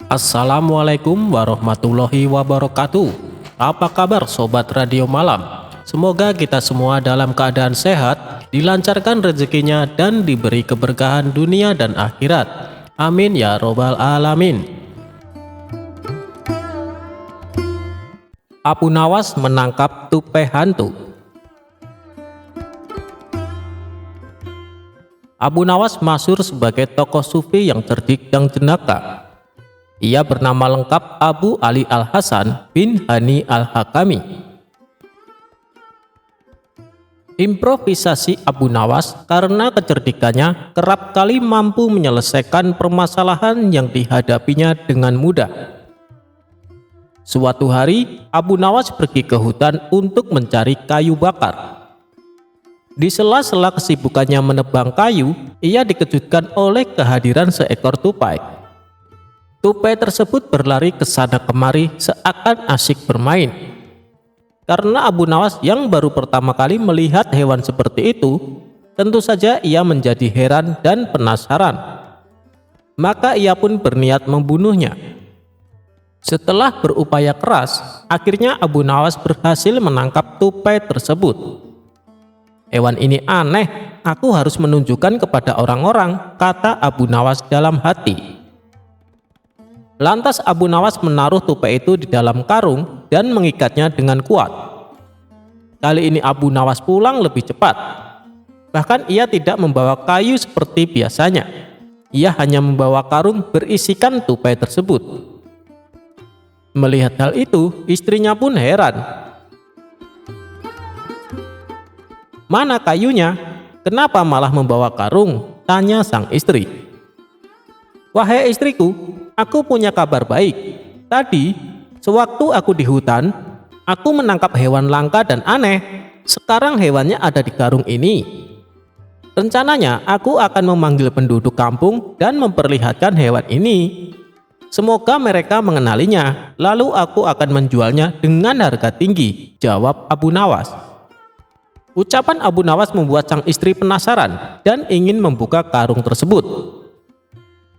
Assalamualaikum warahmatullahi wabarakatuh. Apa kabar sobat radio malam? Semoga kita semua dalam keadaan sehat, dilancarkan rezekinya dan diberi keberkahan dunia dan akhirat. Amin ya robbal alamin. Abu Nawas menangkap tupai hantu. Abu Nawas masyhur sebagai tokoh sufi yang cerdik dan jenaka. Ia bernama lengkap Abu Ali Al-Hasan bin Hani Al-Hakami. Improvisasi Abu Nawas karena kecerdikannya kerap kali mampu menyelesaikan permasalahan yang dihadapinya dengan mudah. Suatu hari, Abu Nawas pergi ke hutan untuk mencari kayu bakar. Di sela-sela kesibukannya menebang kayu, ia dikejutkan oleh kehadiran seekor tupai. Tupai tersebut berlari ke sana kemari seakan asyik bermain. Karena Abu Nawas yang baru pertama kali melihat hewan seperti itu, tentu saja ia menjadi heran dan penasaran. Maka ia pun berniat membunuhnya. Setelah berupaya keras, akhirnya Abu Nawas berhasil menangkap tupai tersebut. "Hewan ini aneh, aku harus menunjukkan kepada orang-orang," kata Abu Nawas dalam hati. Lantas Abu Nawas menaruh tupai itu di dalam karung dan mengikatnya dengan kuat. Kali ini Abu Nawas pulang lebih cepat. Bahkan ia tidak membawa kayu seperti biasanya. Ia hanya membawa karung berisikan tupai tersebut. Melihat hal itu, istrinya pun heran. "Mana kayunya? Kenapa malah membawa karung?" tanya sang istri. "Wahai istriku, aku punya kabar baik. Tadi, sewaktu aku di hutan, aku menangkap hewan langka dan aneh. Sekarang hewannya ada di karung ini. Rencananya, aku akan memanggil penduduk kampung dan memperlihatkan hewan ini. Semoga mereka mengenalinya, lalu aku akan menjualnya dengan harga tinggi," jawab Abu Nawas. Ucapan Abu Nawas membuat sang istri penasaran dan ingin membuka karung tersebut.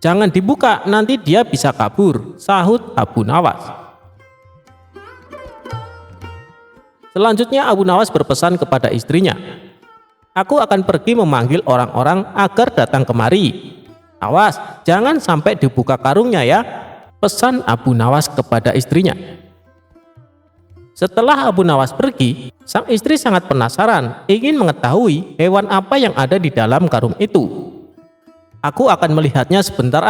"Jangan dibuka, nanti dia bisa kabur," sahut Abu Nawas. Selanjutnya Abu Nawas berpesan kepada istrinya, "Aku akan pergi memanggil orang-orang agar datang kemari. Awas, jangan sampai dibuka karungnya ya," pesan Abu Nawas kepada istrinya. Setelah Abu Nawas pergi, sang istri sangat penasaran, ingin mengetahui hewan apa yang ada di dalam karung itu. "Aku akan melihatnya sebentar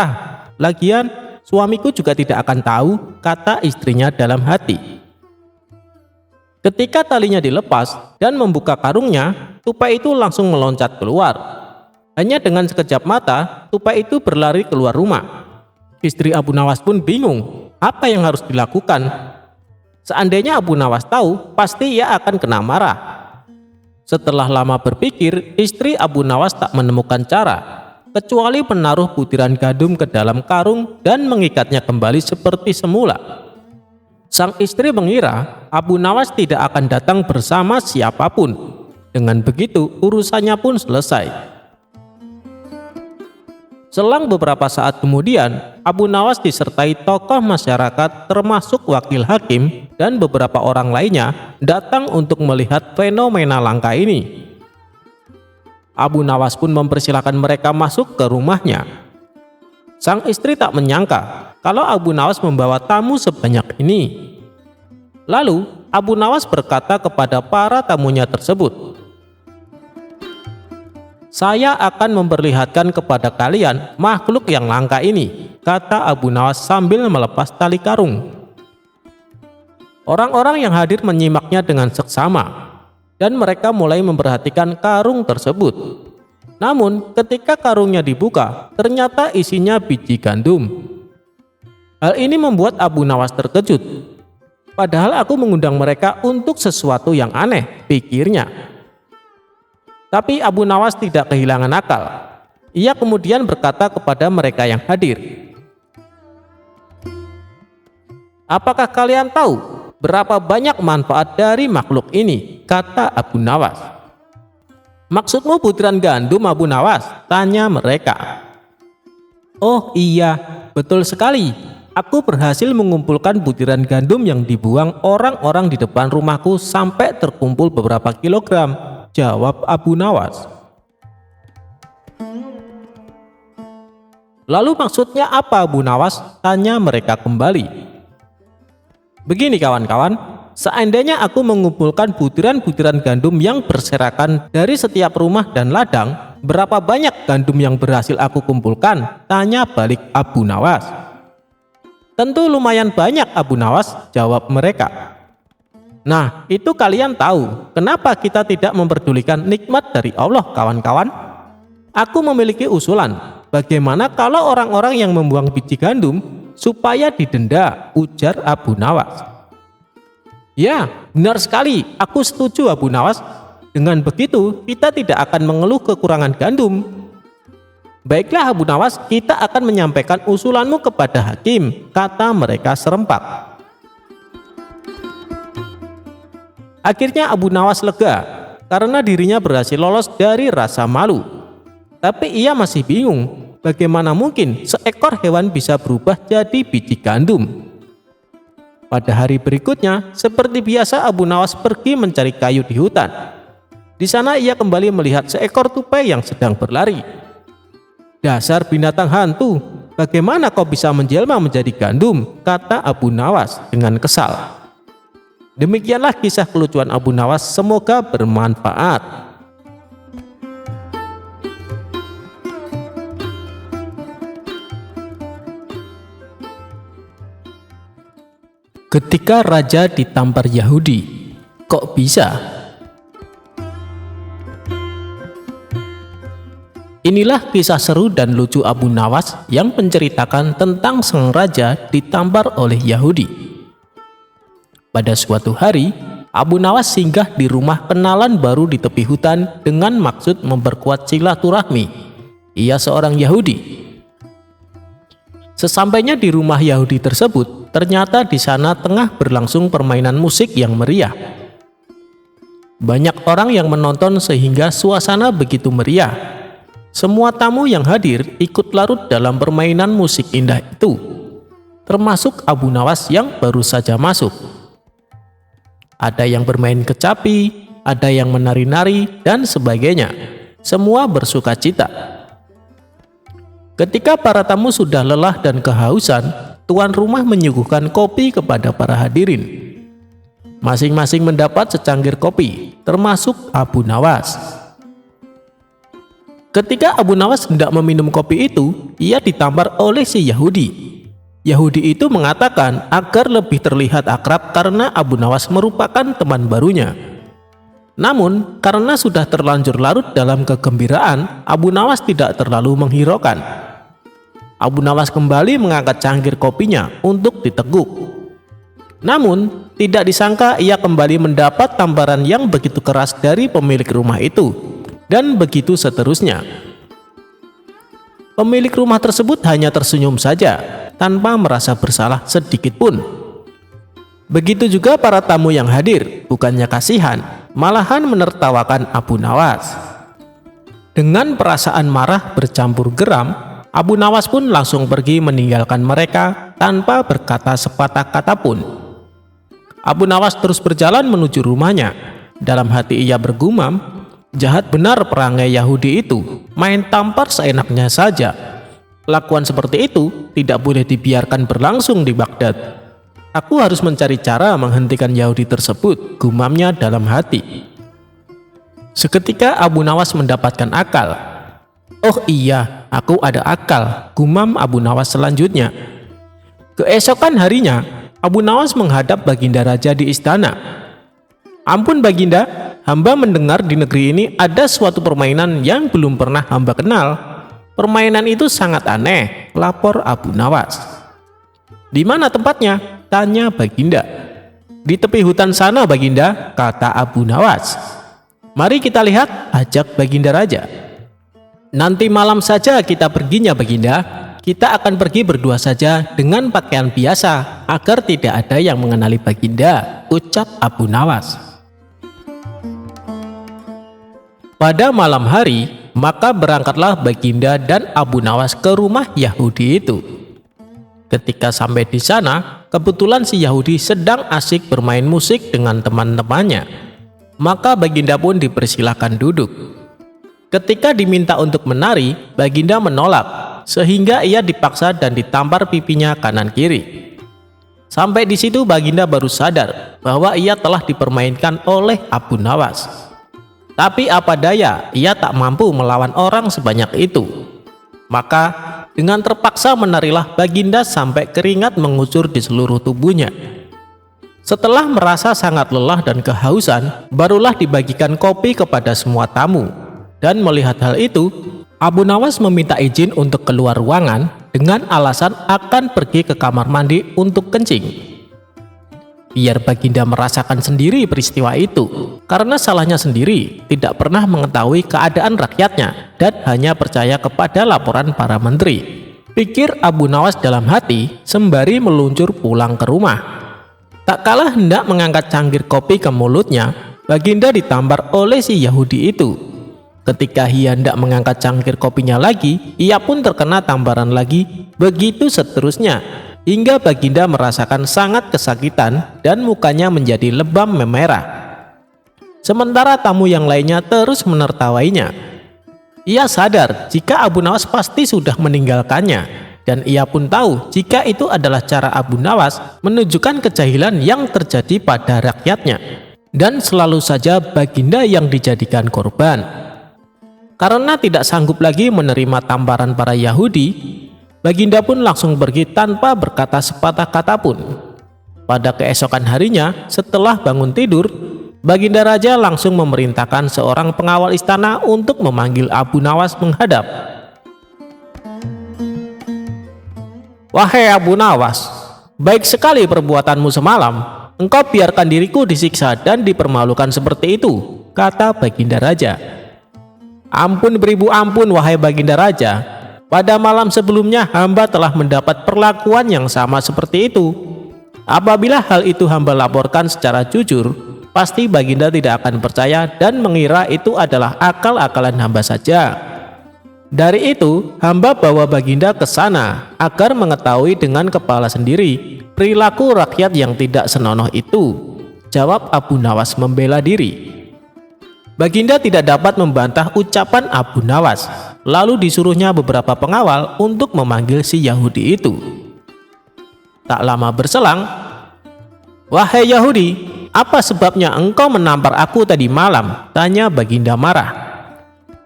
lagian suamiku juga tidak akan tahu," kata istrinya dalam hati. Ketika talinya dilepas dan membuka karungnya, tupai itu langsung meloncat keluar. Hanya dengan sekejap mata, tupai itu berlari keluar rumah. Istri Abu Nawas pun bingung, apa yang harus dilakukan? Seandainya Abu Nawas tahu, pasti ia akan kena marah. Setelah lama berpikir, istri Abu Nawas tak menemukan cara kecuali menaruh butiran gandum ke dalam karung dan mengikatnya kembali seperti semula. Sang istri mengira Abu Nawas tidak akan datang bersama siapapun. Dengan begitu, urusannya pun selesai. Selang beberapa saat kemudian, Abu Nawas disertai tokoh masyarakat termasuk wakil hakim dan beberapa orang lainnya datang untuk melihat fenomena langka ini. Abu Nawas pun mempersilahkan mereka masuk ke rumahnya. Sang istri tak menyangka kalau Abu Nawas membawa tamu sebanyak ini. Lalu Abu Nawas berkata kepada para tamunya tersebut, "Saya akan memperlihatkan kepada kalian makhluk yang langka ini," kata Abu Nawas sambil melepas tali karung. Orang-orang yang hadir menyimaknya dengan seksama. Dan mereka mulai memperhatikan karung tersebut. Namun ketika karungnya dibuka, ternyata isinya biji gandum. Hal ini membuat Abu Nawas terkejut. "Padahal aku mengundang mereka untuk sesuatu yang aneh," pikirnya. Tapi Abu Nawas tidak kehilangan akal. Ia kemudian berkata kepada mereka yang hadir, "Apakah kalian tahu berapa banyak manfaat dari makhluk ini?" kata Abu Nawas. "Maksudmu butiran gandum, Abu Nawas?" tanya mereka. "Oh iya, betul sekali. aku berhasil mengumpulkan butiran gandum yang dibuang orang-orang di depan rumahku sampai terkumpul beberapa kilogram, jawab Abu Nawas. Lalu maksudnya apa Abu Nawas? Tanya mereka kembali. Begini kawan-kawan, seandainya aku mengumpulkan butiran-butiran gandum yang berserakan dari setiap rumah dan ladang, berapa banyak gandum yang berhasil aku kumpulkan? Tanya balik Abu Nawas. Tentu lumayan banyak Abu Nawas, jawab mereka. Nah, itu kalian tahu kenapa kita tidak memperdulikan nikmat dari Allah kawan-kawan? Aku memiliki usulan, bagaimana kalau orang-orang yang membuang biji gandum supaya didenda, ujar Abu Nawas. Ya, benar sekali, aku setuju Abu Nawas. Dengan begitu, kita tidak akan mengeluh kekurangan gandum. Baiklah Abu Nawas, kita akan menyampaikan usulanmu kepada hakim, kata mereka serempak. Akhirnya Abu Nawas lega, karena dirinya berhasil lolos dari rasa malu. Tapi ia masih bingung, bagaimana mungkin seekor hewan bisa berubah jadi biji gandum. Pada hari berikutnya, seperti biasa Abu Nawas pergi mencari kayu di hutan. Di sana ia kembali melihat seekor tupai yang sedang berlari. Dasar binatang hantu, bagaimana kau bisa menjelma menjadi gandum? Kata Abu Nawas dengan kesal. Demikianlah kisah kelucuan Abu Nawas, semoga bermanfaat. Ketika raja ditampar Yahudi, kok bisa? Inilah kisah seru dan lucu Abu Nawas yang menceritakan tentang sang raja ditampar oleh Yahudi. Pada suatu hari, Abu Nawas singgah di rumah kenalan baru di tepi hutan dengan maksud memperkuat silaturahmi. Ia seorang Yahudi. Sesampainya di rumah Yahudi tersebut, ternyata di sana tengah berlangsung permainan musik yang meriah. Banyak orang yang menonton sehingga suasana begitu meriah. Semua tamu yang hadir ikut larut dalam permainan musik indah itu, termasuk Abu Nawas yang baru saja masuk. Ada yang bermain kecapi, ada yang menari-nari, dan sebagainya. Semua bersuka cita. Ketika para tamu sudah lelah dan kehausan, tuan rumah menyuguhkan kopi kepada para hadirin. Masing-masing mendapat secangkir kopi, termasuk Abu Nawas. Ketika Abu Nawas hendak meminum kopi itu, ia ditampar oleh si Yahudi. Yahudi itu mengatakan agar lebih terlihat akrab karena Abu Nawas merupakan teman barunya. Namun, karena sudah terlanjur larut dalam kegembiraan, Abu Nawas tidak terlalu menghiraukan. Abu Nawas kembali mengangkat cangkir kopinya untuk diteguk. Namun, tidak disangka ia kembali mendapat tamparan yang begitu keras dari pemilik rumah itu. Dan begitu seterusnya. Pemilik rumah tersebut hanya tersenyum saja, tanpa merasa bersalah sedikit pun. Begitu juga para tamu yang hadir, bukannya kasihan, malahan menertawakan Abu Nawas. Dengan perasaan marah bercampur geram, Abu Nawas pun langsung pergi meninggalkan mereka tanpa berkata sepatah kata pun. Abu Nawas terus berjalan menuju rumahnya. Dalam hati ia bergumam, jahat benar perangai Yahudi itu, main tampar seenaknya saja. Kelakuan seperti itu tidak boleh dibiarkan berlangsung di Baghdad. Aku harus mencari cara menghentikan Yahudi tersebut, gumamnya dalam hati. Seketika Abu Nawas mendapatkan akal. Oh iya, aku ada akal, gumam Abu Nawas selanjutnya. Keesokan harinya, Abu Nawas menghadap Baginda Raja di istana. Ampun Baginda, hamba mendengar di negeri ini ada suatu permainan yang belum pernah hamba kenal. Permainan itu sangat aneh, lapor Abu Nawas. Di mana tempatnya? Tanya Baginda. Di tepi hutan sana Baginda, kata Abu Nawas. Mari kita lihat, ajak Baginda Raja. Nanti malam saja kita perginya Baginda. Kita akan pergi berdua saja dengan pakaian biasa agar tidak ada yang mengenali Baginda, ucap Abu Nawas. Pada malam hari, maka berangkatlah Baginda dan Abu Nawas ke rumah Yahudi itu. Ketika sampai di sana, kebetulan si Yahudi sedang asik bermain musik dengan teman-temannya. Maka Baginda pun dipersilahkan duduk. Ketika diminta untuk menari, Baginda menolak, sehingga ia dipaksa dan ditampar pipinya kanan kiri. Sampai di situ Baginda baru sadar bahwa ia telah dipermainkan oleh Abu Nawas. Tapi apa daya, ia tak mampu melawan orang sebanyak itu. Maka dengan terpaksa menarilah Baginda sampai keringat mengucur di seluruh tubuhnya. Setelah merasa sangat lelah dan kehausan, barulah dibagikan kopi kepada semua tamu. Dan melihat hal itu, Abu Nawas meminta izin untuk keluar ruangan dengan alasan akan pergi ke kamar mandi untuk kencing. Biar Baginda merasakan sendiri peristiwa itu, karena salahnya sendiri tidak pernah mengetahui keadaan rakyatnya dan hanya percaya kepada laporan para menteri. Pikir Abu Nawas dalam hati sembari meluncur pulang ke rumah. Tak kalah hendak mengangkat cangkir kopi ke mulutnya, Baginda ditampar oleh si Yahudi itu. Ketika ia hendak mengangkat cangkir kopinya lagi, ia pun terkena tamparan lagi, begitu seterusnya. Hingga Baginda merasakan sangat kesakitan dan mukanya menjadi lebam memerah. Sementara tamu yang lainnya terus menertawainya. Ia sadar jika Abu Nawas pasti sudah meninggalkannya, dan ia pun tahu jika itu adalah cara Abu Nawas menunjukkan kejahilan yang terjadi pada rakyatnya. Dan selalu saja Baginda yang dijadikan korban. Karena tidak sanggup lagi menerima tamparan para Yahudi, Baginda pun langsung pergi tanpa berkata sepatah kata pun. Pada keesokan harinya, setelah bangun tidur, Baginda Raja langsung memerintahkan seorang pengawal istana untuk memanggil Abu Nawas menghadap. "Wahai Abu Nawas, baik sekali perbuatanmu semalam. Engkau biarkan diriku disiksa dan dipermalukan seperti itu," kata Baginda Raja. "Ampun beribu ampun, wahai Baginda Raja. Pada malam sebelumnya hamba telah mendapat perlakuan yang sama seperti itu. Apabila hal itu hamba laporkan secara jujur, pasti Baginda tidak akan percaya dan mengira itu adalah akal-akalan hamba saja. Dari itu, hamba bawa Baginda ke sana agar mengetahui dengan kepala sendiri perilaku rakyat yang tidak senonoh itu," jawab Abu Nawas membela diri. Baginda tidak dapat membantah ucapan Abu Nawas, lalu disuruhnya beberapa pengawal untuk memanggil si Yahudi itu. Tak lama berselang, "Wahai Yahudi, apa sebabnya engkau menampar aku tadi malam?" tanya Baginda marah.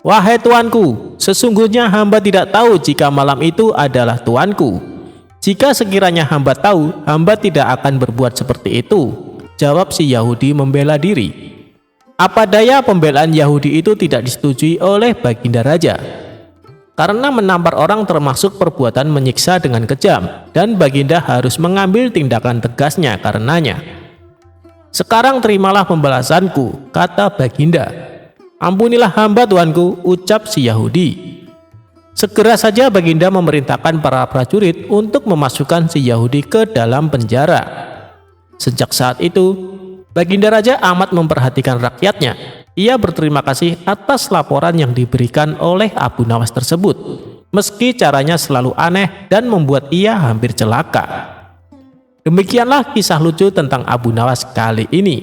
"Wahai tuanku, sesungguhnya hamba tidak tahu jika malam itu adalah tuanku. Jika sekiranya hamba tahu, hamba tidak akan berbuat seperti itu," jawab si Yahudi membela diri. Apa daya pembelaan Yahudi itu tidak disetujui oleh Baginda Raja. Karena menampar orang termasuk perbuatan menyiksa dengan kejam, dan Baginda harus mengambil tindakan tegasnya karenanya. "Sekarang terimalah pembalasanku," kata Baginda. "Ampunilah hamba tuanku," ucap si Yahudi. Segera saja Baginda memerintahkan para prajurit untuk memasukkan si Yahudi ke dalam penjara. Sejak saat itu, Baginda Raja amat memperhatikan rakyatnya. Ia berterima kasih atas laporan yang diberikan oleh Abu Nawas tersebut, meski caranya selalu aneh dan membuat ia hampir celaka. Demikianlah kisah lucu tentang Abu Nawas kali ini.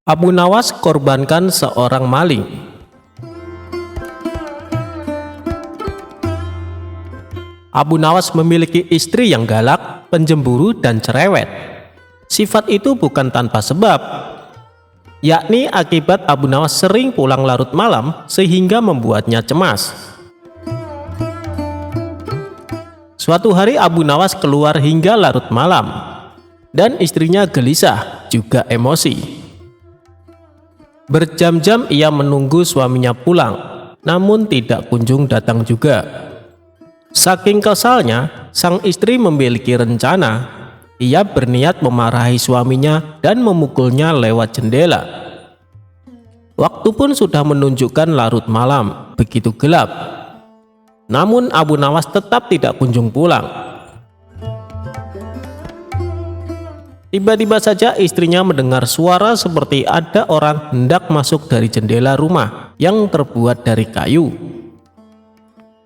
Abu Nawas korbankan seorang maling. Abu Nawas memiliki istri yang galak, penjemburu, dan cerewet. Sifat itu bukan tanpa sebab, yakni akibat Abu Nawas sering pulang larut malam sehingga membuatnya cemas. Suatu hari Abu Nawas keluar hingga larut malam, dan istrinya gelisah juga emosi. Berjam-jam ia menunggu suaminya pulang, namun tidak kunjung datang juga. Saking kesalnya, sang istri memiliki rencana. Ia berniat memarahi suaminya dan memukulnya lewat jendela. Waktu pun sudah menunjukkan larut malam, begitu gelap. Namun Abu Nawas tetap tidak kunjung pulang. Tiba-tiba saja istrinya mendengar suara seperti ada orang hendak masuk dari jendela rumah yang terbuat dari kayu.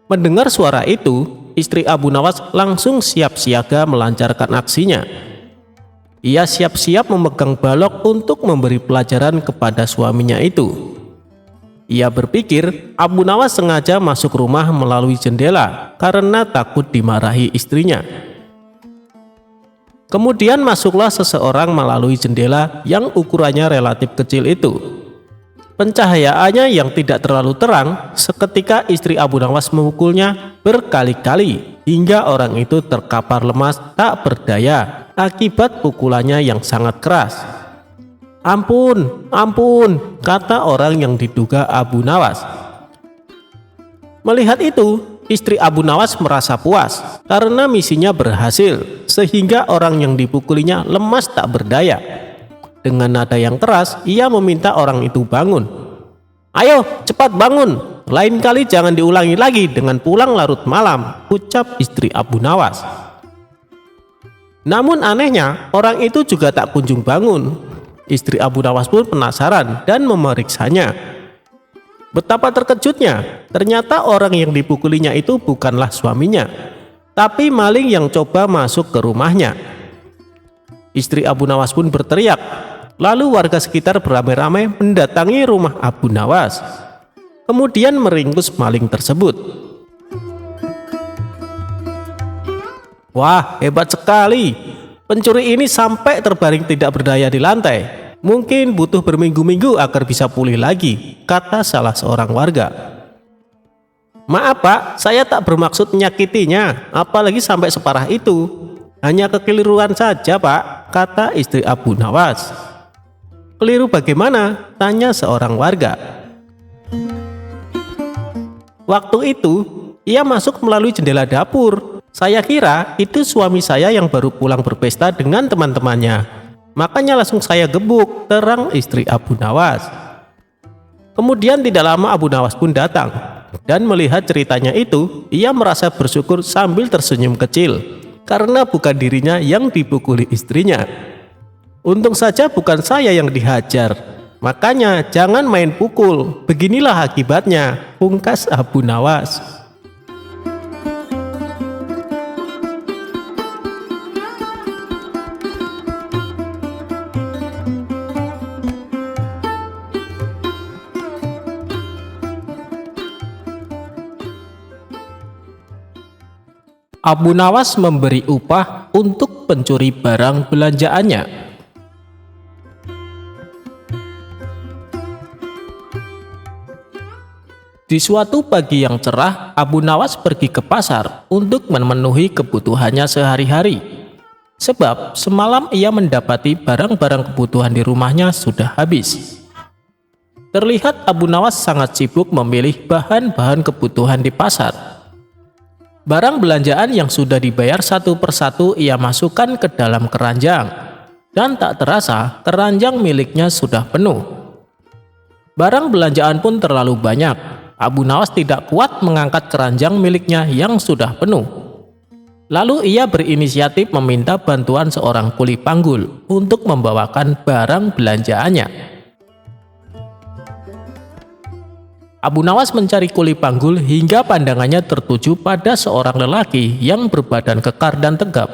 Mendengar suara itu, istri Abu Nawas langsung siap siaga melancarkan aksinya. Ia siap-siap memegang balok untuk memberi pelajaran kepada suaminya itu. Ia berpikir Abu Nawas sengaja masuk rumah melalui jendela karena takut dimarahi istrinya. Kemudian masuklah seseorang melalui jendela yang ukurannya relatif kecil itu. Pencahayaannya yang tidak terlalu terang, seketika istri Abu Nawas memukulnya berkali-kali hingga orang itu terkapar lemas tak berdaya akibat pukulannya yang sangat keras. "Ampun, ampun," kata orang yang diduga Abu Nawas. Melihat itu, istri Abu Nawas merasa puas karena misinya berhasil, sehingga orang yang dipukulinya lemas tak berdaya. Dengan nada yang keras, ia meminta orang itu bangun. "Ayo, cepat bangun, lain kali jangan diulangi lagi dengan pulang larut malam," ucap istri Abu Nawas. Namun anehnya, orang itu juga tak kunjung bangun. Istri Abu Nawas pun penasaran dan memeriksanya. Betapa terkejutnya, ternyata orang yang dipukulinya itu bukanlah suaminya, tapi maling yang coba masuk ke rumahnya. Istri Abu Nawas pun berteriak, lalu warga sekitar beramai-ramai mendatangi rumah Abu Nawas, kemudian meringkus maling tersebut. "Wah, hebat sekali, pencuri ini sampai terbaring tidak berdaya di lantai. Mungkin butuh berminggu-minggu agar bisa pulih lagi," kata salah seorang warga. "Maaf Pak, saya tak bermaksud menyakitinya, apalagi sampai separah itu. Hanya kekeliruan saja Pak," kata istri Abu Nawas. "Keliru bagaimana?" tanya seorang warga. "Waktu itu, ia masuk melalui jendela dapur. Saya kira itu suami saya yang baru pulang berpesta dengan teman-temannya. Makanya langsung saya gebuk," terang istri Abu Nawas. Kemudian tidak lama Abu Nawas pun datang, dan melihat ceritanya itu, ia merasa bersyukur sambil tersenyum kecil, karena bukan dirinya yang dipukuli istrinya. "Untung saja bukan saya yang dihajar, makanya jangan main pukul, beginilah akibatnya," pungkas Abu Nawas. Abu Nawas memberi upah untuk pencuri barang belanjaannya. Di suatu pagi yang cerah, Abu Nawas pergi ke pasar untuk memenuhi kebutuhannya sehari-hari. Sebab semalam ia mendapati barang-barang kebutuhan di rumahnya sudah habis. Terlihat Abu Nawas sangat sibuk memilih bahan-bahan kebutuhan di pasar. Barang belanjaan yang sudah dibayar satu persatu ia masukkan ke dalam keranjang, dan tak terasa keranjang miliknya sudah penuh. Barang belanjaan pun terlalu banyak. Abu Nawas tidak kuat mengangkat keranjang miliknya yang sudah penuh. Lalu ia berinisiatif meminta bantuan seorang kuli panggul untuk membawakan barang belanjaannya. Abu Nawas mencari kuli panggul hingga pandangannya tertuju pada seorang lelaki yang berbadan kekar dan tegap.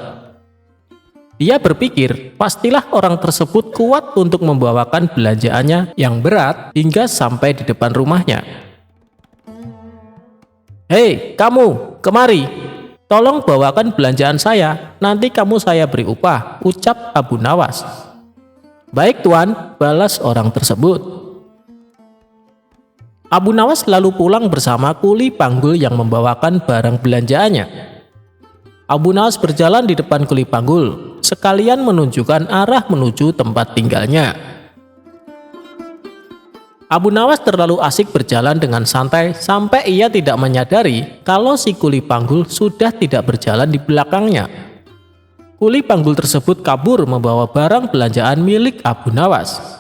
Dia berpikir pastilah orang tersebut kuat untuk membawakan belanjaannya yang berat hingga sampai di depan rumahnya. "Hei kamu, kemari, tolong bawakan belanjaan saya, nanti kamu saya beri upah," ucap Abu Nawas. "Baik tuan," balas orang tersebut. Abu Nawas lalu pulang bersama kuli panggul yang membawakan barang belanjaannya. Abu Nawas berjalan di depan kuli panggul, sekalian menunjukkan arah menuju tempat tinggalnya. Abu Nawas terlalu asik berjalan dengan santai sampai ia tidak menyadari kalau si kuli panggul sudah tidak berjalan di belakangnya. Kuli panggul tersebut kabur membawa barang belanjaan milik Abu Nawas.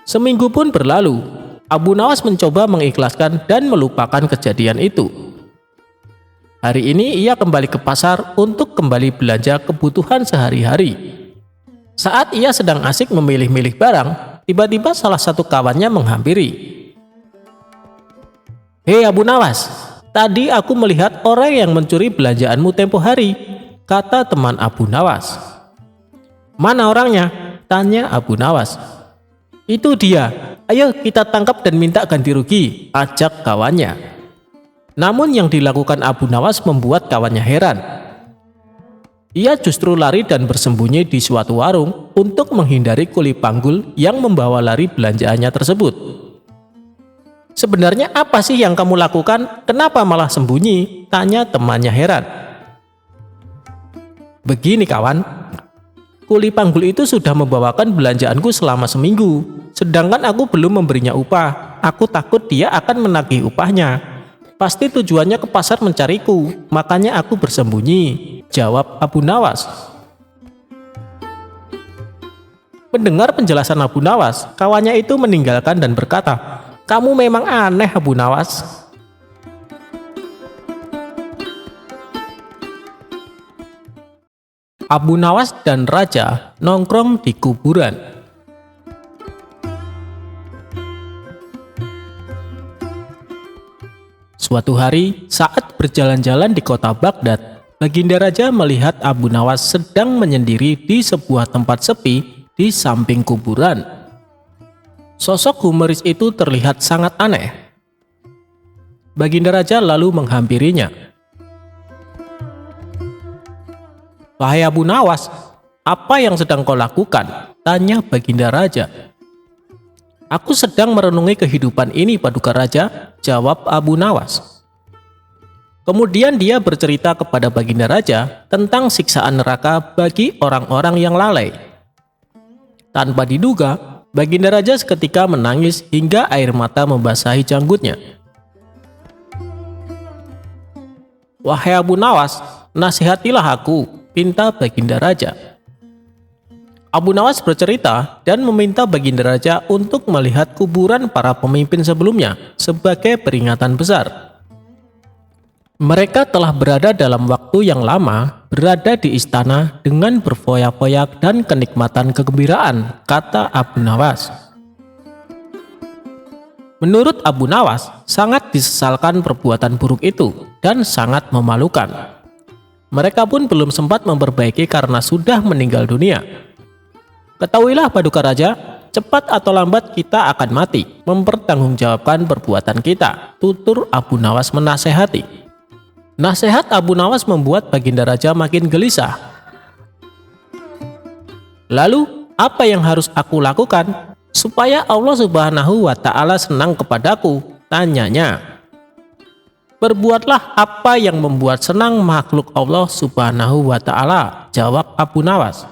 Seminggu pun berlalu, Abu Nawas mencoba mengikhlaskan dan melupakan kejadian itu. Hari ini ia kembali ke pasar untuk kembali belanja kebutuhan sehari-hari. Saat ia sedang asik memilih-milih barang, tiba-tiba salah satu kawannya menghampiri. "Hei Abu Nawas, tadi aku melihat orang yang mencuri belanjaanmu tempo hari," kata teman Abu Nawas. "Mana orangnya?" tanya Abu Nawas. "Itu dia, ayo kita tangkap dan minta ganti rugi," ajak kawannya. Namun yang dilakukan Abu Nawas membuat kawannya heran. Ia justru lari dan bersembunyi di suatu warung untuk menghindari kuli panggul yang membawa lari belanjaannya tersebut. "Sebenarnya apa sih yang kamu lakukan? Kenapa malah sembunyi?" tanya temannya heran. "Begini kawan, kuli panggul itu sudah membawakan belanjaanku selama seminggu, sedangkan aku belum memberinya upah. Aku takut dia akan menagih upahnya. Pasti tujuannya ke pasar mencariku, makanya aku bersembunyi," jawab Abu Nawas. Mendengar penjelasan Abu Nawas, kawannya itu meninggalkan dan berkata, "Kamu memang aneh Abu Nawas." Abu Nawas dan raja nongkrong di kuburan. Suatu hari, saat berjalan-jalan di kota Baghdad, Baginda Raja melihat Abu Nawas sedang menyendiri di sebuah tempat sepi di samping kuburan. Sosok humoris itu terlihat sangat aneh. Baginda Raja lalu menghampirinya. "Wahai Abu Nawas, apa yang sedang kau lakukan?" tanya Baginda Raja. "Aku sedang merenungi kehidupan ini, Paduka Raja," jawab Abu Nawas. Kemudian dia bercerita kepada Baginda Raja tentang siksaan neraka bagi orang-orang yang lalai. Tanpa diduga, Baginda Raja seketika menangis hingga air mata membasahi janggutnya. "Wahai Abu Nawas, nasihatilah aku," pinta Baginda Raja. Abu Nawas bercerita dan meminta Baginda Raja untuk melihat kuburan para pemimpin sebelumnya sebagai peringatan besar. Mereka telah berada dalam waktu yang lama, berada di istana dengan berfoyak-foyak dan kenikmatan kegembiraan, kata Abu Nawas. Menurut Abu Nawas, sangat disesalkan perbuatan buruk itu dan sangat memalukan. Mereka pun belum sempat memperbaiki karena sudah meninggal dunia. "Ketahuilah Paduka Raja, cepat atau lambat kita akan mati, mempertanggungjawabkan perbuatan kita," tutur Abu Nawas menasehati. Nasihat Abu Nawas membuat Baginda Raja makin gelisah. "Lalu, apa yang harus aku lakukan supaya Allah Subhanahu wa Ta'ala senang kepadaku?" tanyanya. "Berbuatlah apa yang membuat senang makhluk Allah Subhanahu wa Ta'ala," jawab Abu Nawas.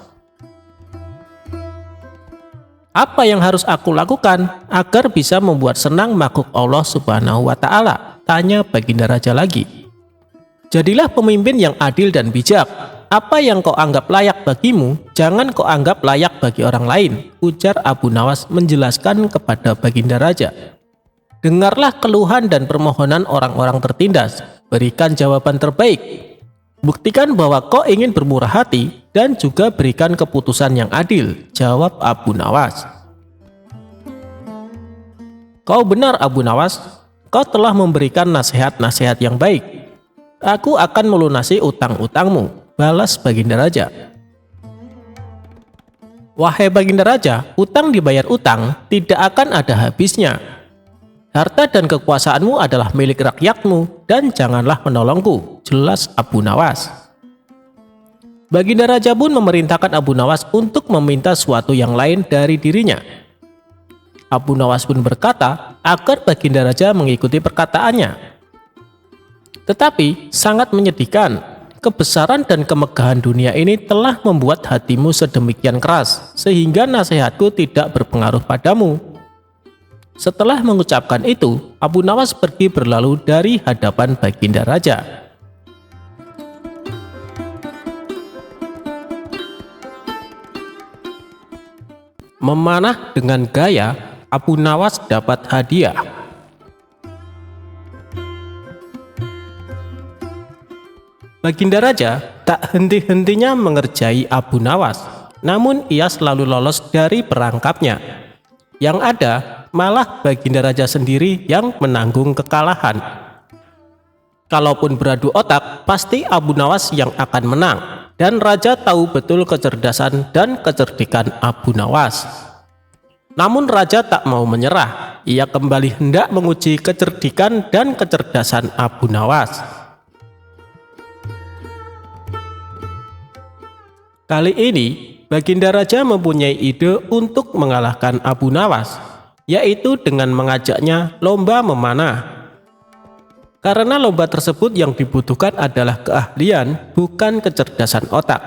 "Apa yang harus aku lakukan agar bisa membuat senang makhluk Allah Subhanahu wa Ta'ala?" tanya Baginda Raja lagi. "Jadilah pemimpin yang adil dan bijak. Apa yang kau anggap layak bagimu, jangan kau anggap layak bagi orang lain," ujar Abu Nawas menjelaskan kepada Baginda Raja. "Dengarlah keluhan dan permohonan orang-orang tertindas, berikan jawaban terbaik. Buktikan bahwa kau ingin bermurah hati dan juga berikan keputusan yang adil," jawab Abu Nawas. "Kau benar Abu Nawas, kau telah memberikan nasihat-nasihat yang baik. Aku akan melunasi utang-utangmu," balas Baginda Raja. "Wahai Baginda Raja, utang dibayar utang tidak akan ada habisnya. Harta dan kekuasaanmu adalah milik rakyatmu dan janganlah menolongku," jelas Abu Nawas. Baginda Raja pun memerintahkan Abu Nawas untuk meminta sesuatu yang lain dari dirinya. Abu Nawas pun berkata agar Baginda Raja mengikuti perkataannya. Tetapi sangat menyedihkan, kebesaran dan kemegahan dunia ini telah membuat hatimu sedemikian keras sehingga nasihatku tidak berpengaruh padamu. Setelah mengucapkan itu, Abu Nawas pergi berlalu dari hadapan Baginda Raja. Memanah dengan gaya, Abu Nawas dapat hadiah. Baginda Raja tak henti-hentinya mengerjai Abu Nawas, namun ia selalu lolos dari perangkapnya. Yang ada malah Baginda Raja sendiri yang menanggung kekalahan. Kalaupun beradu otak, pasti Abu Nawas yang akan menang, dan Raja tahu betul kecerdasan dan kecerdikan Abu Nawas. Namun Raja tak mau menyerah, ia kembali hendak menguji kecerdikan dan kecerdasan Abu Nawas. Kali ini, Baginda Raja mempunyai ide untuk mengalahkan Abu Nawas, yaitu dengan mengajaknya lomba memanah. Karena lomba tersebut yang dibutuhkan adalah keahlian, bukan kecerdasan otak.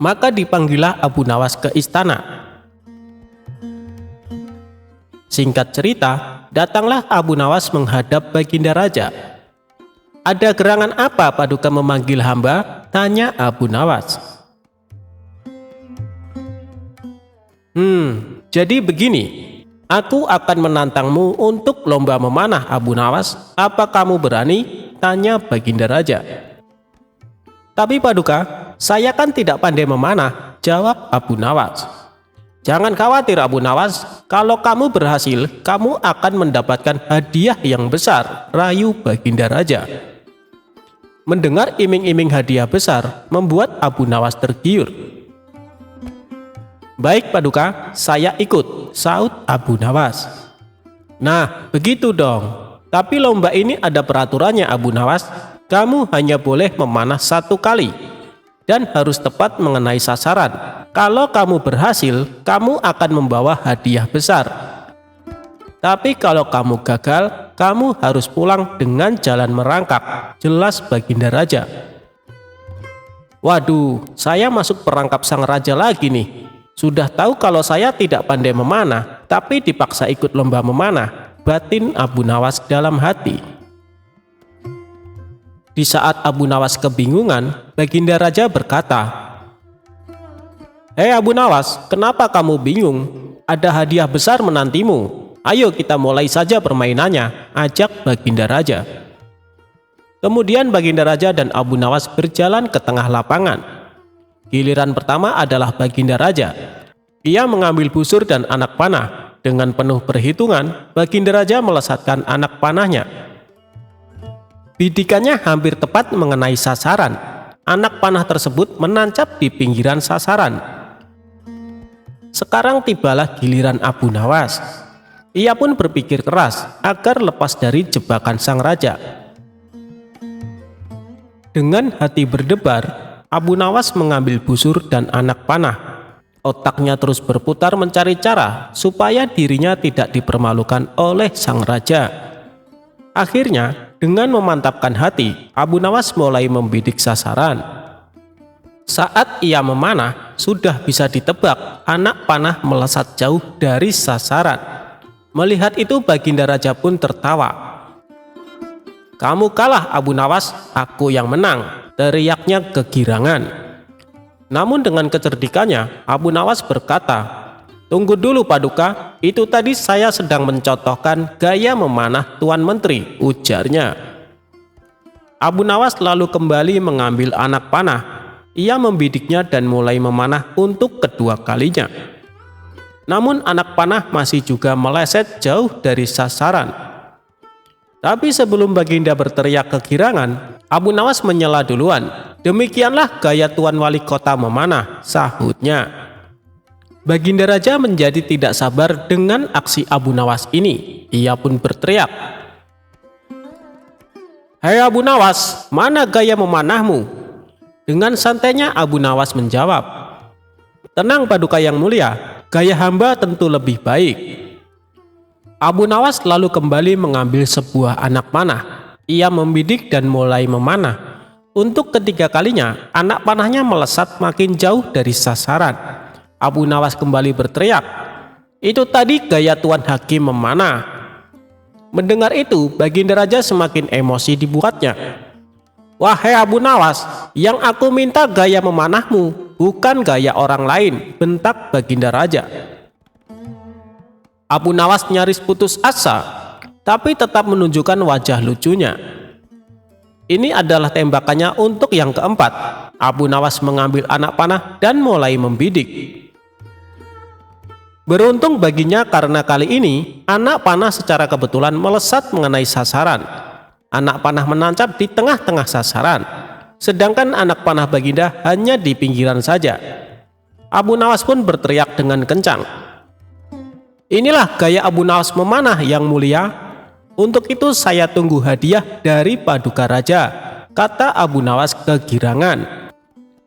Maka dipanggillah Abu Nawas ke istana. Singkat cerita, datanglah Abu Nawas menghadap Baginda Raja. "Ada gerangan apa Paduka memanggil hamba?" tanya Abu Nawas. Jadi begini, aku akan menantangmu untuk lomba memanah Abu Nawas. Apa kamu berani? Tanya Baginda Raja. Tapi Paduka, saya kan tidak pandai memanah, jawab Abu Nawas. Jangan khawatir Abu Nawas, kalau kamu berhasil, kamu akan mendapatkan hadiah yang besar, rayu Baginda Raja. Mendengar iming-iming hadiah besar, membuat Abu Nawas tergiur. Baik Paduka, saya ikut, saut Abu Nawas. Nah, begitu dong. Tapi lomba ini ada peraturannya Abu Nawas. Kamu hanya boleh memanah 1 kali dan harus tepat mengenai sasaran. Kalau kamu berhasil, kamu akan membawa hadiah besar. Tapi kalau kamu gagal, kamu harus pulang dengan jalan merangkak, jelas Baginda Raja. Waduh, saya masuk perangkap sang raja lagi nih. Sudah tahu kalau saya tidak pandai memanah, tapi dipaksa ikut lomba memanah, batin Abu Nawas dalam hati. Di saat Abu Nawas kebingungan, Baginda Raja berkata, "Hei Abu Nawas, kenapa kamu bingung? Ada hadiah besar menantimu. Ayo kita mulai saja permainannya," ajak Baginda Raja. Kemudian Baginda Raja dan Abu Nawas berjalan ke tengah lapangan. Giliran pertama adalah Baginda Raja. Ia mengambil busur dan anak panah. Dengan penuh perhitungan, Baginda Raja melesatkan anak panahnya. Bidikannya hampir tepat mengenai sasaran. Anak panah tersebut menancap di pinggiran sasaran. Sekarang tibalah giliran Abu Nawas. Ia pun berpikir keras agar lepas dari jebakan sang raja. Dengan hati berdebar, Abu Nawas mengambil busur dan anak panah. Otaknya terus berputar mencari cara supaya dirinya tidak dipermalukan oleh sang raja. Akhirnya, dengan memantapkan hati, Abu Nawas mulai membidik sasaran. Saat ia memanah, sudah bisa ditebak anak panah melesat jauh dari sasaran. Melihat itu, Baginda Raja pun tertawa. "Kamu kalah Abu Nawas, aku yang menang," teriaknya kegirangan. Namun dengan kecerdikannya, Abu Nawas berkata, "Tunggu dulu Paduka, itu tadi saya sedang mencontohkan gaya memanah Tuan Menteri," ujarnya. Abu Nawas lalu kembali mengambil anak panah. Ia membidiknya dan mulai memanah untuk kedua kalinya. Namun anak panah masih juga meleset jauh dari sasaran. Tapi sebelum Baginda berteriak kegirangan, Abu Nawas menyela duluan. "Demikianlah gaya Tuan Wali Kota memanah," sahutnya. Baginda Raja menjadi tidak sabar dengan aksi Abu Nawas ini. Ia pun berteriak, "Hei Abu Nawas, mana gaya memanahmu?" Dengan santainya Abu Nawas menjawab, "Tenang Paduka yang mulia, gaya hamba tentu lebih baik." Abu Nawas lalu kembali mengambil sebuah anak panah. Ia membidik dan mulai memanah. Untuk ketiga kalinya, anak panahnya melesat makin jauh dari sasaran. Abu Nawas kembali berteriak, "Itu tadi gaya Tuan Hakim memanah." Mendengar itu, Baginda Raja semakin emosi dibuatnya. "Wahai Abu Nawas, yang aku minta gaya memanahmu, bukan gaya orang lain," bentak Baginda Raja. Abu Nawas nyaris putus asa, tapi tetap menunjukkan wajah lucunya. Ini adalah tembakannya untuk yang keempat. Abu Nawas mengambil anak panah dan mulai membidik. Beruntung baginya karena kali ini anak panah secara kebetulan melesat mengenai sasaran. Anak panah menancap di tengah-tengah sasaran, sedangkan anak panah Baginda hanya di pinggiran saja. Abu Nawas pun berteriak dengan kencang. Inilah gaya Abu Nawas memanah yang mulia. Untuk itu saya tunggu hadiah dari Paduka Raja, kata Abu Nawas kegirangan.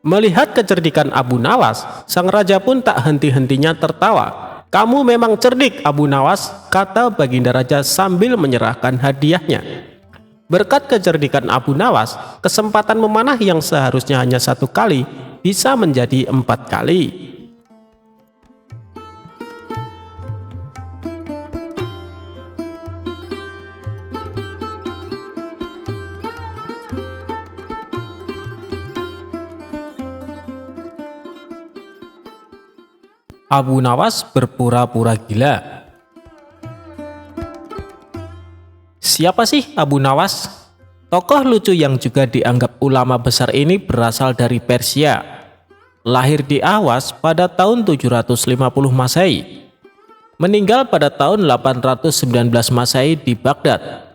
Melihat kecerdikan Abu Nawas, sang raja pun tak henti-hentinya tertawa. Kamu memang cerdik, Abu Nawas, kata Baginda Raja sambil menyerahkan hadiahnya. Berkat kecerdikan Abu Nawas, kesempatan memanah yang seharusnya hanya 1 kali bisa menjadi 4 kali. Abu Nawas berpura-pura gila. Siapa sih Abu Nawas? Tokoh lucu yang juga dianggap ulama besar ini berasal dari Persia. Lahir di Ahwas pada tahun 750 Masehi. Meninggal pada tahun 819 Masehi di Baghdad.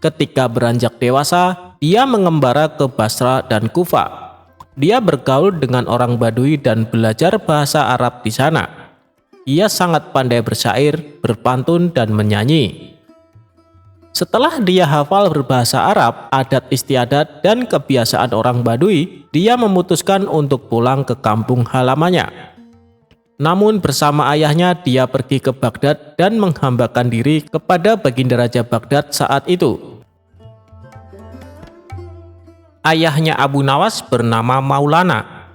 Ketika beranjak dewasa, dia mengembara ke Basra dan Kufa. Dia bergaul dengan orang Badui dan belajar bahasa Arab di sana. Ia sangat pandai bersyair, berpantun, dan menyanyi. Setelah dia hafal berbahasa Arab, adat istiadat, dan kebiasaan orang Badui, dia memutuskan untuk pulang ke kampung halamannya. Namun bersama ayahnya dia pergi ke Baghdad dan menghambakan diri kepada Baginda Raja Baghdad saat itu. Ayahnya Abu Nawas bernama Maulana.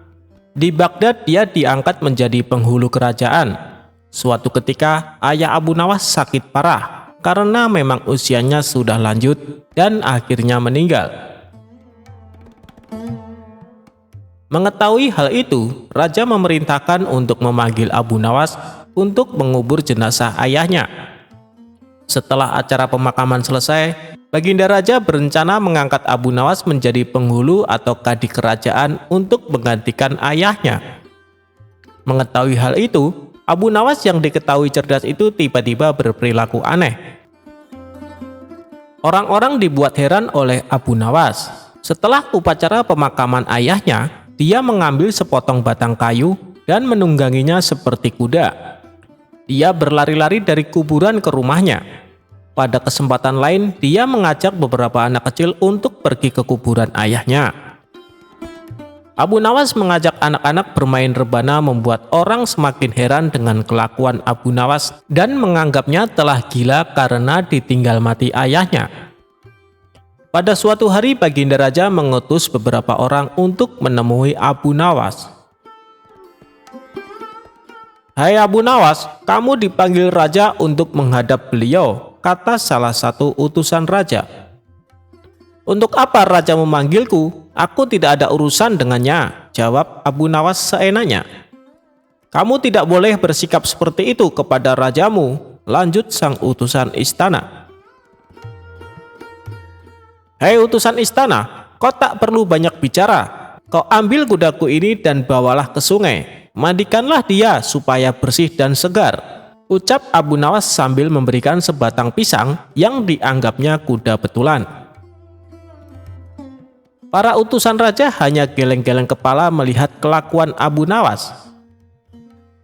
Di Baghdad dia diangkat menjadi penghulu kerajaan. Suatu ketika ayah Abu Nawas sakit parah karena memang usianya sudah lanjut dan akhirnya meninggal. Mengetahui hal itu, raja memerintahkan untuk memanggil Abu Nawas untuk mengubur jenazah ayahnya. Setelah acara pemakaman selesai, Baginda Raja berencana mengangkat Abu Nawas menjadi penghulu atau kadi kerajaan untuk menggantikan ayahnya. Mengetahui hal itu, Abu Nawas yang diketahui cerdas itu tiba-tiba berperilaku aneh. Orang-orang dibuat heran oleh Abu Nawas. Setelah upacara pemakaman ayahnya, dia mengambil sepotong batang kayu dan menungganginya seperti kuda. Dia berlari-lari dari kuburan ke rumahnya. Pada kesempatan lain, dia mengajak beberapa anak kecil untuk pergi ke kuburan ayahnya. Abu Nawas mengajak anak-anak bermain rebana membuat orang semakin heran dengan kelakuan Abu Nawas dan menganggapnya telah gila karena ditinggal mati ayahnya. Pada suatu hari Baginda Raja mengutus beberapa orang untuk menemui Abu Nawas. Hai Abu Nawas, kamu dipanggil Raja untuk menghadap beliau, kata salah satu utusan raja. Untuk apa raja memanggilku? Aku tidak ada urusan dengannya, jawab Abu Nawas seenaknya. Kamu tidak boleh bersikap seperti itu kepada rajamu, lanjut sang utusan istana. Hei utusan istana, kau tak perlu banyak bicara. Kau ambil kudaku ini dan bawalah ke sungai. Mandikanlah dia supaya bersih dan segar, ucap Abu Nawas sambil memberikan sebatang pisang yang dianggapnya kuda betulan. Para utusan raja hanya geleng-geleng kepala melihat kelakuan Abu Nawas.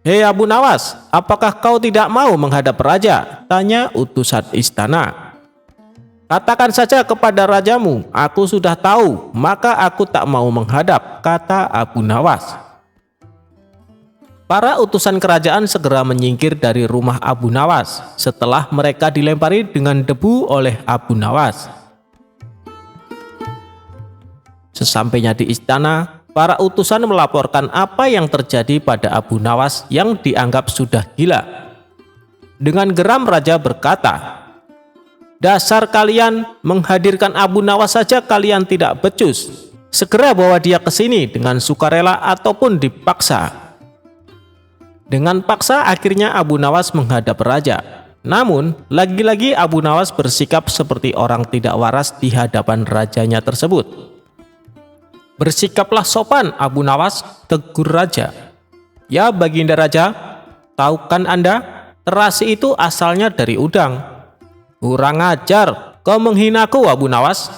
Hei Abu Nawas, apakah kau tidak mau menghadap raja? Tanya utusan istana. Katakan saja kepada rajamu, aku sudah tahu, maka aku tak mau menghadap, kata Abu Nawas. Para utusan kerajaan segera menyingkir dari rumah Abu Nawas setelah mereka dilempari dengan debu oleh Abu Nawas. Sesampainya di istana, para utusan melaporkan apa yang terjadi pada Abu Nawas yang dianggap sudah gila. Dengan geram raja berkata, "Dasar kalian, menghadirkan Abu Nawas saja kalian tidak becus. Segera bawa dia ke sini dengan sukarela ataupun dipaksa." Dengan paksa akhirnya Abu Nawas menghadap raja. Namun, lagi-lagi Abu Nawas bersikap seperti orang tidak waras di hadapan rajanya tersebut. "Bersikaplah sopan, Abu Nawas," tegur raja. "Ya Baginda Raja, tahu kan Anda, terasi itu asalnya dari udang." "Kurang ajar, kau menghinaku Abu Nawas."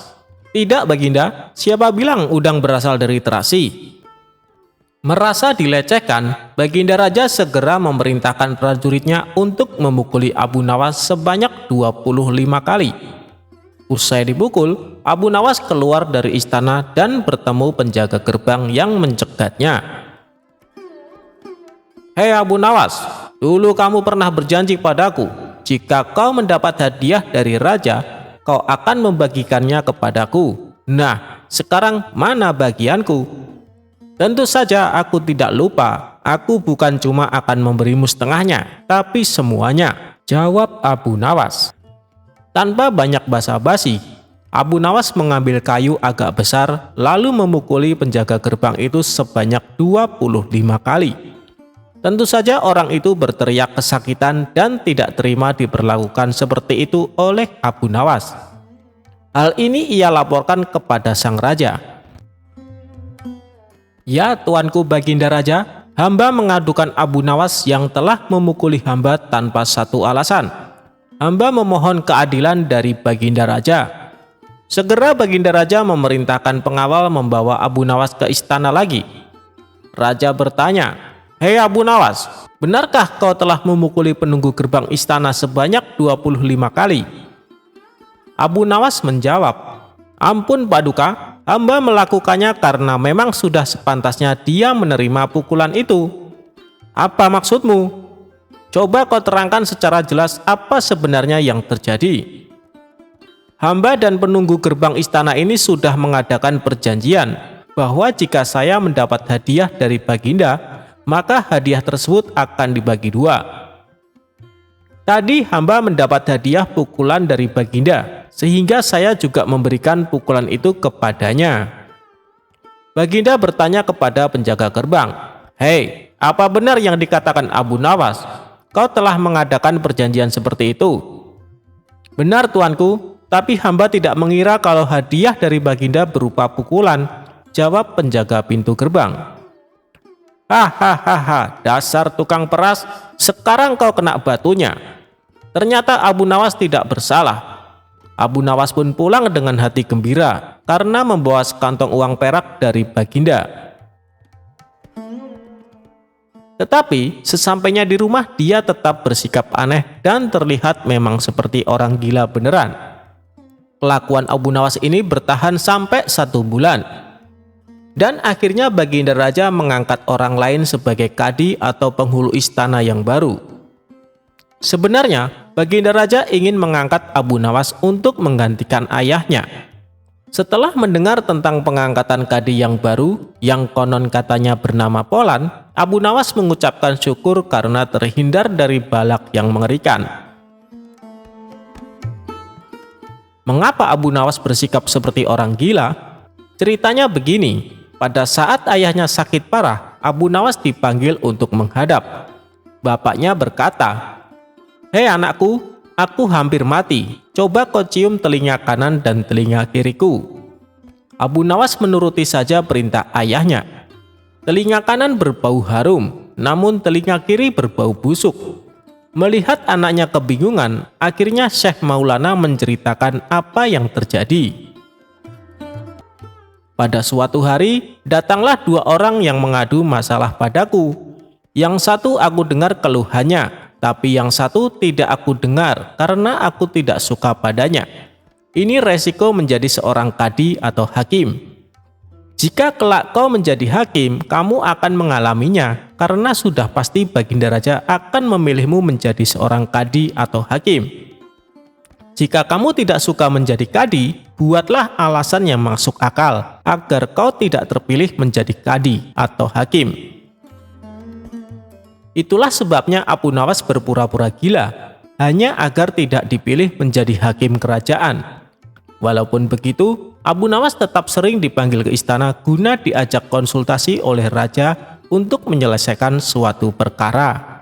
"Tidak Baginda, siapa bilang udang berasal dari terasi?" Merasa dilecehkan, Baginda Raja segera memerintahkan prajuritnya untuk memukuli Abu Nawas sebanyak 25 kali. Usai dipukul, Abu Nawas keluar dari istana dan bertemu penjaga gerbang yang mencegatnya. "Hei Abu Nawas, dulu kamu pernah berjanji padaku, jika kau mendapat hadiah dari raja, kau akan membagikannya kepadaku. Nah, sekarang mana bagianku?" "Tentu saja aku tidak lupa, aku bukan cuma akan memberimu setengahnya, tapi semuanya," jawab Abu Nawas. Tanpa banyak basa-basi, Abu Nawas mengambil kayu agak besar lalu memukuli penjaga gerbang itu sebanyak 25 kali. Tentu saja orang itu berteriak kesakitan dan tidak terima diperlakukan seperti itu oleh Abu Nawas. Hal ini ia laporkan kepada sang raja. "Ya tuanku Baginda Raja, hamba mengadukan Abu Nawas yang telah memukuli hamba tanpa satu alasan. Hamba memohon keadilan dari Baginda Raja." Segera Baginda Raja memerintahkan pengawal membawa Abu Nawas ke istana lagi. Raja bertanya, "Hei Abu Nawas, benarkah kau telah memukuli penunggu gerbang istana sebanyak 25 kali?" Abu Nawas menjawab, "Ampun Paduka, hamba melakukannya karena memang sudah sepantasnya dia menerima pukulan itu." "Apa maksudmu? Coba kau terangkan secara jelas apa sebenarnya yang terjadi." "Hamba dan penunggu gerbang istana ini sudah mengadakan perjanjian bahwa jika saya mendapat hadiah dari Baginda, maka hadiah tersebut akan dibagi dua. Tadi hamba mendapat hadiah pukulan dari Baginda, sehingga saya juga memberikan pukulan itu kepadanya." Baginda bertanya kepada penjaga gerbang, "Hei, apa benar yang dikatakan Abu Nawas? Kau telah mengadakan perjanjian seperti itu?" "Benar tuanku, tapi hamba tidak mengira kalau hadiah dari Baginda berupa pukulan," jawab penjaga pintu gerbang. "Hahaha, dasar tukang peras, sekarang kau kena batunya." Ternyata Abu Nawas tidak bersalah. Abu Nawas pun pulang dengan hati gembira karena membawa sekantong uang perak dari Baginda. Tetapi sesampainya di rumah dia tetap bersikap aneh dan terlihat memang seperti orang gila beneran. Kelakuan Abu Nawas ini bertahan sampai 1 bulan. Dan akhirnya Baginda Raja mengangkat orang lain sebagai kadi atau penghulu istana yang baru. Sebenarnya Baginda Raja ingin mengangkat Abu Nawas untuk menggantikan ayahnya. Setelah mendengar tentang pengangkatan kadi yang baru yang konon katanya bernama Polan, Abu Nawas mengucapkan syukur karena terhindar dari balak yang mengerikan. Mengapa Abu Nawas bersikap seperti orang gila? Ceritanya begini, pada saat ayahnya sakit parah, Abu Nawas dipanggil untuk menghadap. Bapaknya berkata, "Hei anakku, aku hampir mati. Coba kau cium telinga kanan dan telinga kiriku." Abu Nawas menuruti saja perintah ayahnya. Telinga kanan berbau harum, namun telinga kiri berbau busuk. Melihat anaknya kebingungan, akhirnya Syekh Maulana menceritakan apa yang terjadi. Pada suatu hari, datanglah 2 orang yang mengadu masalah padaku. Yang satu aku dengar keluhannya, tapi yang satu tidak aku dengar karena aku tidak suka padanya. Ini resiko menjadi seorang kadi atau hakim. Jika kelak kau menjadi hakim, kamu akan mengalaminya karena sudah pasti Baginda Raja akan memilihmu menjadi seorang kadi atau hakim. Jika kamu tidak suka menjadi kadi, buatlah alasan yang masuk akal agar kau tidak terpilih menjadi kadi atau hakim. Itulah sebabnya Abu Nawas berpura-pura gila, hanya agar tidak dipilih menjadi hakim kerajaan. Walaupun begitu, Abu Nawas tetap sering dipanggil ke istana guna diajak konsultasi oleh raja untuk menyelesaikan suatu perkara.